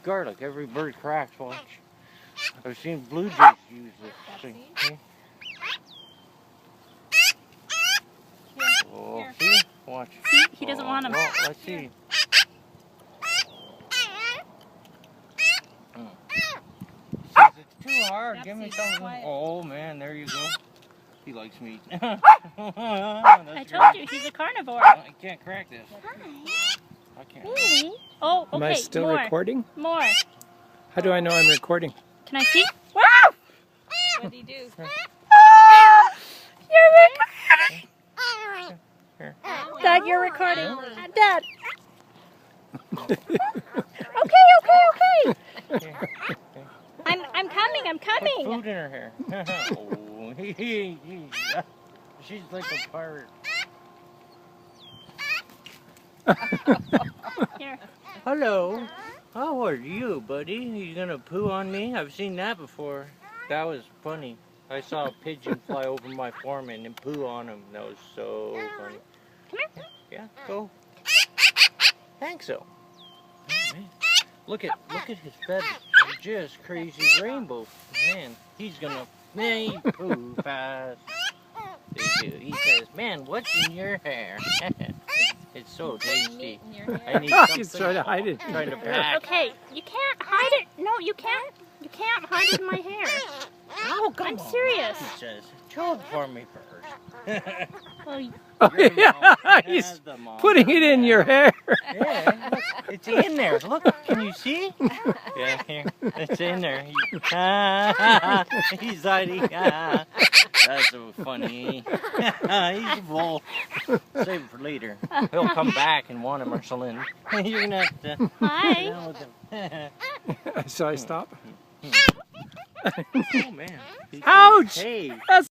garlic. Every bird cracks. Watch. I've seen blue jays use this thing. Okay. Oh, see? Watch. See? He doesn't want them. Well, let's see. Says it's too hard. Give me something. Oh man, there you go. He likes meat. I told you, he's a carnivore. I can't crack this. I can't. Really? Oh, okay. Am I still more. recording? More. How do I know I'm recording? Can I see? Wow! What do you do? You're recording. Here. Dad, you're recording. Dad. Okay. I'm coming. Put food in her hair. Oh, she's like a pirate. Here. Hello. How are you, buddy? You gonna poo on me? I've seen that before. That was funny. I saw a pigeon fly over my foreman and poo on him. That was so funny. Come here. Yeah, go. Thanks so. Oh, man. Look at his feathers. They're just crazy rainbow. Man, he's gonna he poo fast. They do. He says, "Man, what's in your hair?" It's so tasty. I need something. He's trying to hide it. Trying to pack. Okay, you can't hide it. No, you can't. You can't hide it in my hair. Oh, come I'm on. serious. He says, "Show it for me first." Well, Oh, yeah. He's putting it in your hair. Yeah, look, it's in there. Look, can you see? Yeah, here. It's in there. He's hiding. That's so funny. He's a wolf. Save it for later. He'll come back and want him or something. You're gonna have to. hi. So I stop? Oh man. Ouch! Hey. That's